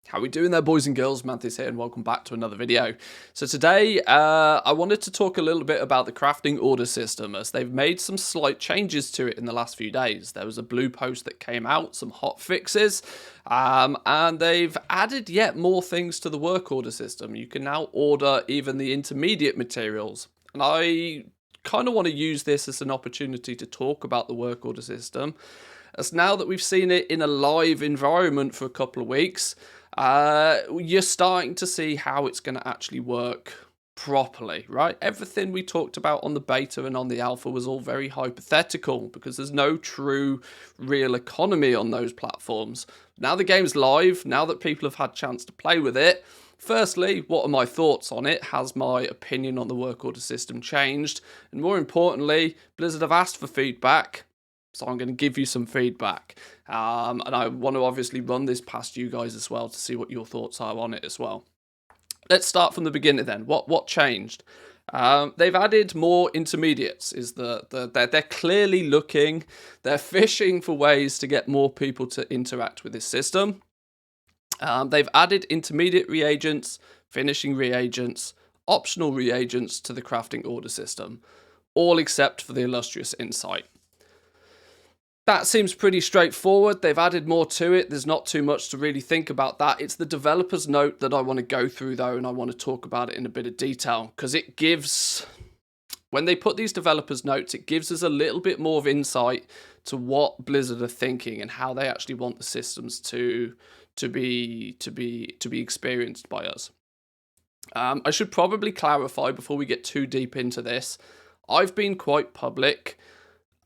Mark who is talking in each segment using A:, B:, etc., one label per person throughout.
A: How we doing there, boys and girls? Manthieus here, and welcome back to another video. So today, I wanted to talk a little bit about the crafting order system, as they've made some slight changes to it in the last few days. There was a blue post that came out, some hot fixes, and they've added yet more things to the work order system. You can now order even the intermediate materials, and I kind of want to use this as an opportunity to talk about the work order system, as now that we've seen it in a live environment for a couple of weeks, you're starting to see how it's going to actually work properly, right? Everything we talked about on the beta and on the alpha was all very hypothetical because there's no true real economy on those platforms. Now the game's live, now that people have had a chance to play with it, firstly, what are my thoughts on it? Has my opinion on the work order system changed? And more importantly, Blizzard have asked for feedback. So I'm going to give you some feedback, and I want to obviously run this past you guys as well to see what your thoughts are on it as well. Let's start from the beginning then. What changed? They've added more intermediates. They're clearly looking, they're fishing for ways to get more people to interact with this system. They've added intermediate reagents, finishing reagents, optional reagents to the crafting order system, all except for the illustrious insight. That seems pretty straightforward. They've added more to it. There's not too much to really think about that. It's the developer's note that I want to go through though, and I want to talk about it in a bit of detail, because it gives, when they put these developers' notes, it gives us a little bit more of insight to what Blizzard are thinking and how they actually want the systems to be experienced by us. I should probably clarify before we get too deep into this. I've been quite public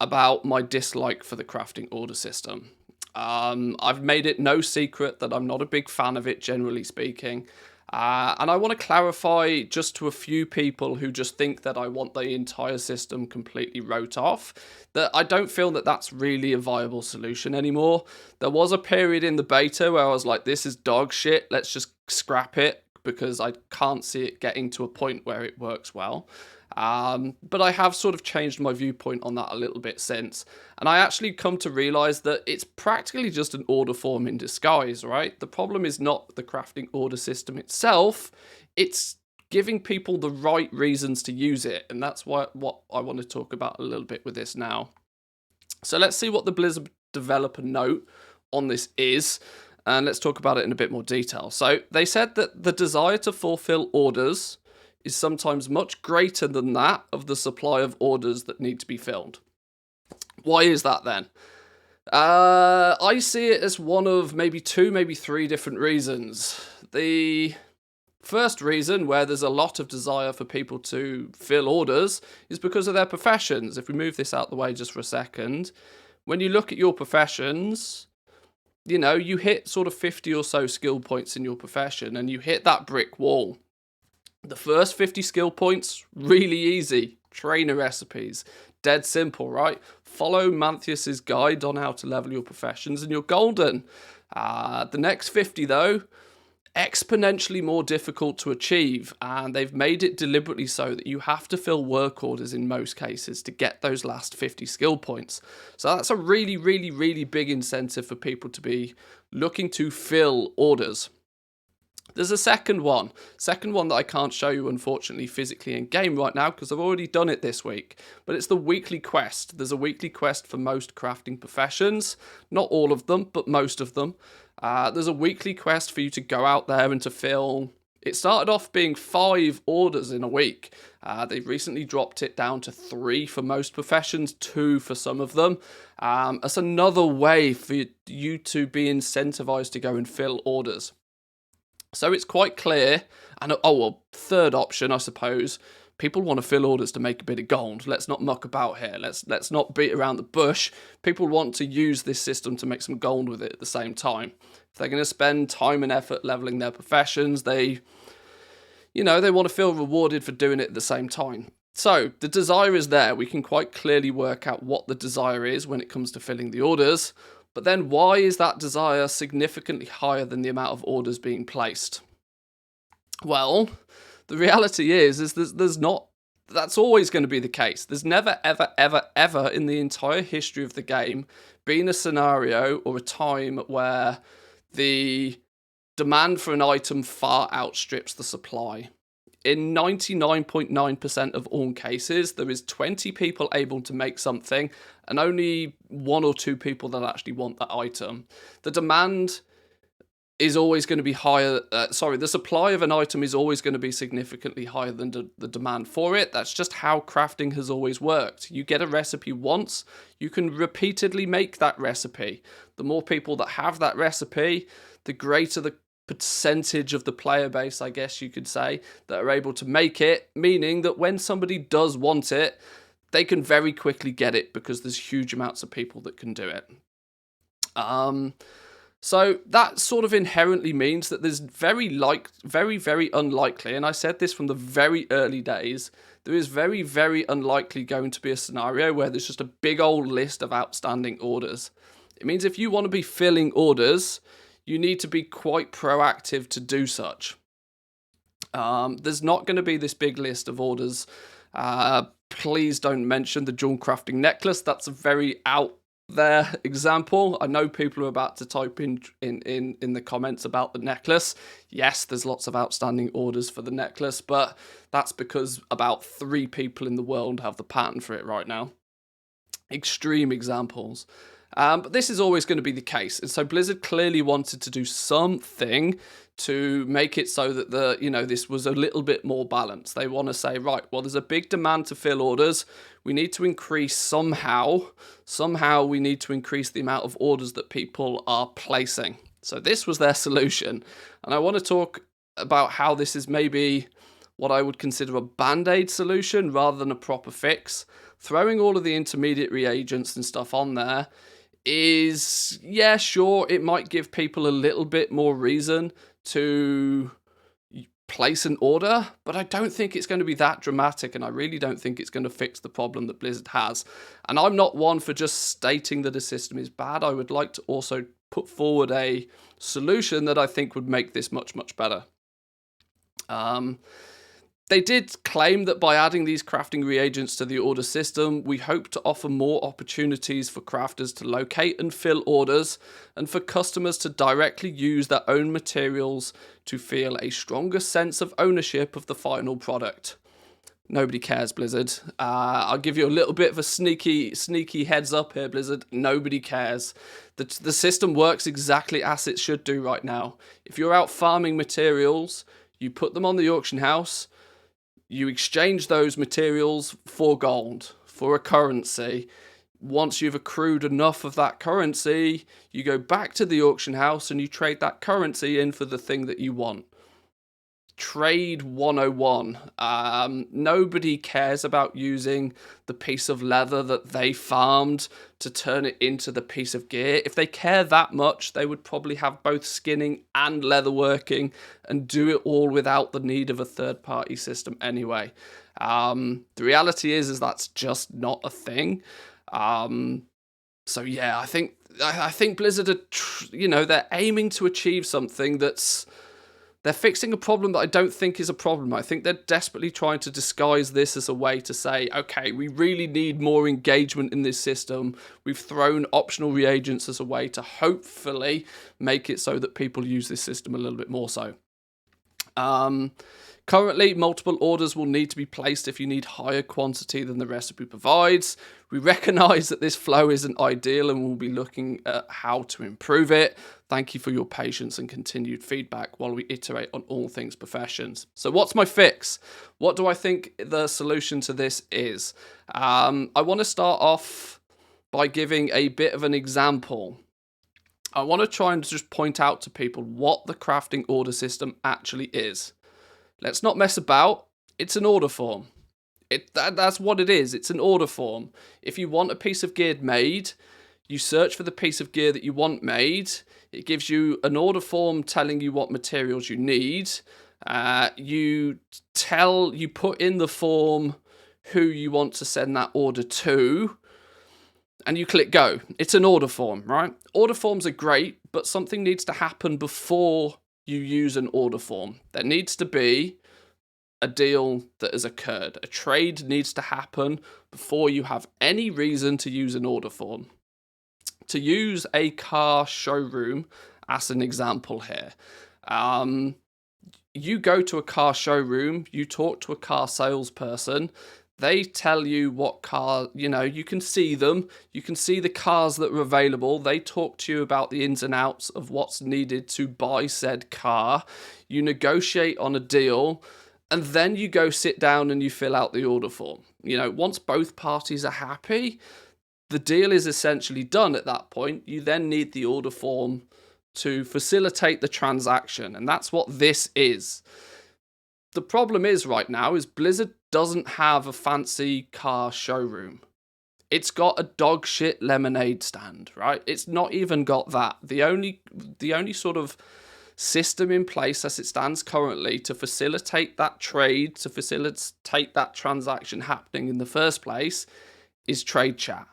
A: about my dislike for the crafting order system. I've made it no secret that I'm not a big fan of it, generally speaking. And I want to clarify just to a few people who just think that I want the entire system completely wrote off, that I don't feel that that's really a viable solution anymore. There was a period in the beta where I was like, this is dog shit, let's just scrap it, because I can't see it getting to a point where it works well. But I have sort of changed my viewpoint on that a little bit since. And I actually come to realize that it's practically just an order form in disguise, right? The problem is not the crafting order system itself. It's giving people the right reasons to use it. And that's what I want to talk about a little bit with this now. So let's see what the Blizzard developer note on this is. And let's talk about it in a bit more detail. So they said that the desire to fulfill orders is sometimes much greater than that of the supply of orders that need to be filled. Why is that then? I see it as one of maybe two, maybe three different reasons. The first reason, where there's a lot of desire for people to fill orders, is because of their professions. If we move this out the way just for a second, when you look at your professions, you know, you hit sort of 50 or so skill points in your profession and you hit that brick wall. The first 50 skill points, really easy. Trainer recipes. Dead simple, right? Follow Manthieus' guide on how to level your professions and you're golden. The next 50 though, exponentially more difficult to achieve, and they've made it deliberately so that you have to fill work orders in most cases to get those last 50 skill points. So that's a really, really, really big incentive for people to be looking to fill orders. There's a second one that I can't show you, unfortunately, physically in game right now because I've already done it this week, but it's the weekly quest. There's a weekly quest for most crafting professions, not all of them, but most of them. There's a weekly quest for you to go out there and to fill. It started off being 5 orders in a week. They've recently dropped it down to 3 for most professions, 2 for some of them. That's another way for you to be incentivized to go and fill orders. So it's quite clear, and third option, I suppose, people want to fill orders to make a bit of gold. Let's not muck about here. Let's not beat around the bush. People want to use this system to make some gold with it at the same time. If they're going to spend time and effort leveling their professions, they want to feel rewarded for doing it at the same time. So the desire is there. We can quite clearly work out what the desire is when it comes to filling the orders. But then why is that desire significantly higher than the amount of orders being placed? Well, the reality is there's not, that's always going to be the case. There's never, ever, ever, ever in the entire history of the game been a scenario or a time where the demand for an item far outstrips the supply. In 99.9% of all cases, there is 20 people able to make something and only 1 or 2 people that actually want that item. The demand is always going to be higher. The supply of an item is always going to be significantly higher than the demand for it. That's just how crafting has always worked. You get a recipe once, you can repeatedly make that recipe. The more people that have that recipe, the greater the percentage of the player base, I guess you could say, that are able to make it, meaning that when somebody does want it, they can very quickly get it because there's huge amounts of people that can do it. So that sort of inherently means that there's very, very unlikely, and I said this from the very early days, there is very, very unlikely going to be a scenario where there's just a big old list of outstanding orders. It means if you want to be filling orders, you need to be quite proactive to do such. There's not going to be this big list of orders. Please don't mention the jewel crafting necklace. That's a very out there example. I know people are about to type in the comments about the necklace. Yes, there's lots of outstanding orders for the necklace, but that's because about 3 people in the world have the pattern for it right now. Extreme examples. But this is always going to be the case. And so Blizzard clearly wanted to do something to make it so that this was a little bit more balanced. They want to say, right, well, there's a big demand to fill orders. We need to increase somehow we need to increase the amount of orders that people are placing. So this was their solution. And I want to talk about how this is maybe what I would consider a band-aid solution rather than a proper fix. Throwing all of the intermediate reagents and stuff on there is, yeah, sure, it might give people a little bit more reason to place an order, but I don't think it's going to be that dramatic, and I really don't think it's going to fix the problem that Blizzard has. And I'm not one for just stating that a system is bad. I would like to also put forward a solution that I think would make this much, much better. They did claim that by adding these crafting reagents to the order system, we hope to offer more opportunities for crafters to locate and fill orders, and for customers to directly use their own materials to feel a stronger sense of ownership of the final product. Nobody cares, Blizzard. I'll give you a little bit of a sneaky heads up here, Blizzard. Nobody cares. The system works exactly as it should do right now. If you're out farming materials, you put them on the auction house, you exchange those materials for gold, for a currency. Once you've accrued enough of that currency, you go back to the auction house and you trade that currency in for the thing that you want. Trade 101. Nobody cares about using the piece of leather that they farmed to turn it into the piece of gear. If they care that much, they would probably have both skinning and leatherworking and do it all without the need of a third-party system anyway. The reality is that's just not a thing. So yeah, I think Blizzard are, they're aiming to achieve something that's. They're fixing a problem that I don't think is a problem. I think they're desperately trying to disguise this as a way to say, okay, we really need more engagement in this system. We've thrown optional reagents as a way to hopefully make it so that people use this system a little bit more so. Currently, multiple orders will need to be placed if you need higher quantity than the recipe provides. We recognise that this flow isn't ideal and we'll be looking at how to improve it. Thank you for your patience and continued feedback while we iterate on all things professions. So what's my fix? What do I think the solution to this is? I want to start off by giving a bit of an example. I want to try and just point out to people what the crafting order system actually is. Let's not mess about. It's an order form. That's what it is. It's an order form. If you want a piece of gear made, you search for the piece of gear that you want made. It gives you an order form telling you what materials you need. You put in the form who you want to send that order to, and you click go. It's an order form, right? Order forms are great, but something needs to happen before you use an order form. There needs to be a deal that has occurred. A trade needs to happen before you have any reason to use an order form. To use a car showroom as an example here, You go to a car showroom, you talk to a car salesperson, they tell you what car, you can see them, you can see the cars that are available, they talk to you about the ins and outs of what's needed to buy said car, you negotiate on a deal, and then you go sit down and you fill out the order form. Once both parties are happy, the deal is essentially done at that point. You then need the order form to facilitate the transaction, and that's what this is. The problem is right now is Blizzard doesn't have a fancy car showroom. It's got a dog shit lemonade stand, right? It's not even got that. The only sort of system in place as it stands currently to facilitate that trade, to facilitate that transaction happening in the first place, is trade chat.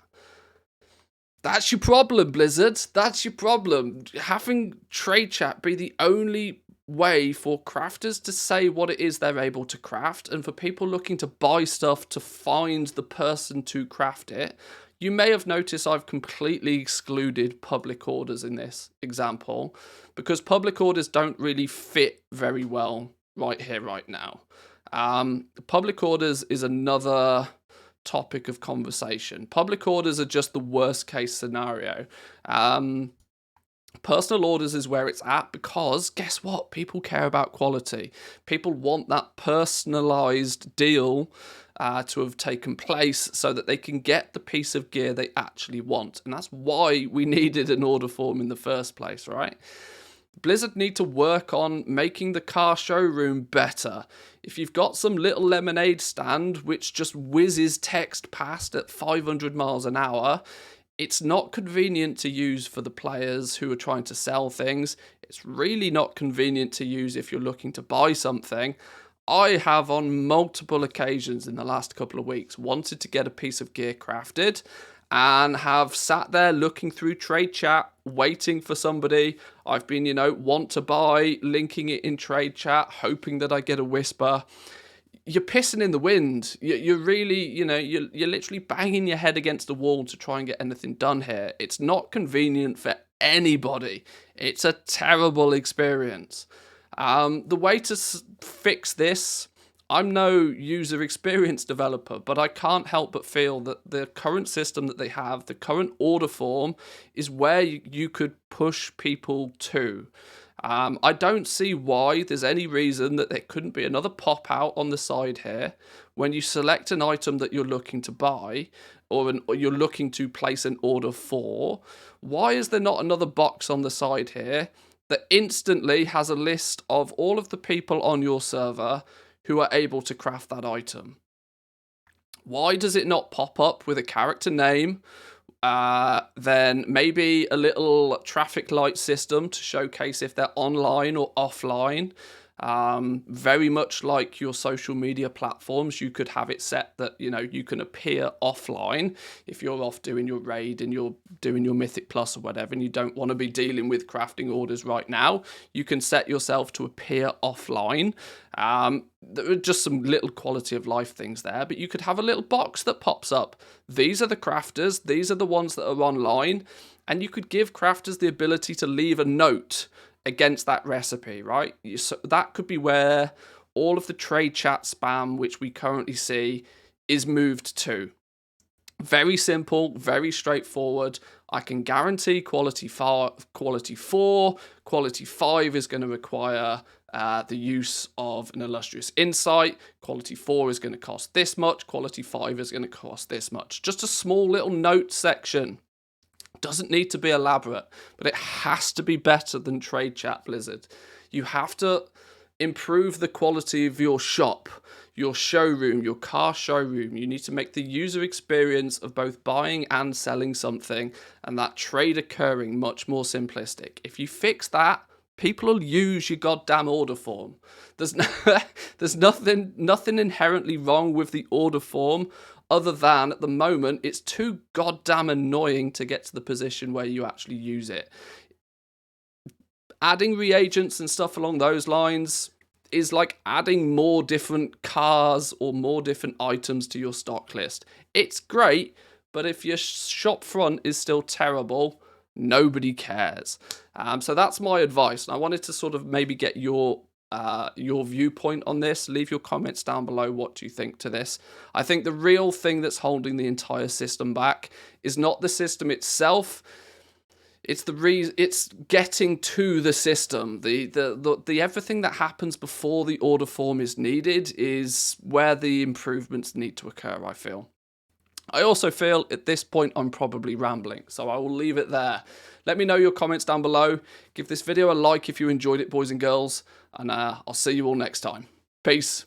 A: That's your problem, Blizzard. That's your problem. Having trade chat be the only way for crafters to say what it is they're able to craft, and for people looking to buy stuff to find the person to craft it. You may have noticed I've completely excluded public orders in this example, because public orders don't really fit very well right here, right now. Public orders is another topic of conversation. Public orders are just the worst case scenario. Personal orders is where it's at, because guess what? People care about quality. People want that personalized deal to have taken place so that they can get the piece of gear they actually want. And that's why we needed an order form in the first place, right? Blizzard need to work on making the car showroom better. If you've got some little lemonade stand which just whizzes text past at 500 miles an hour, it's not convenient to use for the players who are trying to sell things. It's really not convenient to use if you're looking to buy something. I have on multiple occasions in the last couple of weeks wanted to get a piece of gear crafted, and have sat there looking through trade chat, waiting for somebody. I've been, want to buy, linking it in trade chat, hoping that I get a whisper. You're pissing in the wind. You're really, you're literally banging your head against the wall to try and get anything done here. It's not convenient for anybody. It's a terrible experience. The way to fix this, I'm no user experience developer, but I can't help but feel that the current system that they have, the current order form, is where you could push people to. I don't see why there's any reason that there couldn't be another pop out on the side here when you select an item that you're looking to buy, or you're looking to place an order for. Why is there not another box on the side here that instantly has a list of all of the people on your server who are able to craft that item? Why does it not pop up with a character name, then maybe a little traffic light system to showcase if they're online or offline? Very much like your social media platforms, you could have it set that, you can appear offline if you're off doing your raid and you're doing your Mythic Plus or whatever, and you don't want to be dealing with crafting orders right now. You can set yourself to appear offline. There are just some little quality of life things there, but you could have a little box that pops up. These are the crafters, these are the ones that are online, and you could give crafters the ability to leave a note against that recipe, right? So that could be where all of the trade chat spam, which we currently see, is moved to. Very simple, very straightforward. I can guarantee quality 4, quality 5 is going to require the use of an illustrious insight. Quality 4 is going to cost this much. Quality 5 is going to cost this much. Just a small little note section. Doesn't need to be elaborate, but it has to be better than trade chat, Blizzard. You have to improve the quality of your shop, your showroom, your car showroom. You need to make the user experience of both buying and selling something and that trade occurring much more simplistic. If you fix that, people will use your goddamn order form. There's nothing inherently wrong with the order form, other than at the moment it's too goddamn annoying to get to the position where you actually use it. Adding reagents and stuff along those lines is like adding more different cars or more different items to your stock list. It's great, but if your shop front is still terrible, Nobody cares. So that's my advice. And I wanted to sort of maybe get your viewpoint on this. Leave your comments down below. What do you think to this? I think the real thing that's holding the entire system back is not the system itself. It's it's getting to the system. The everything that happens before the order form is needed is where the improvements need to occur, I feel. I also feel at this point I'm probably rambling, so I will leave it there. Let me know your comments down below. Give this video a like if you enjoyed it, boys and girls, and I'll see you all next time. Peace.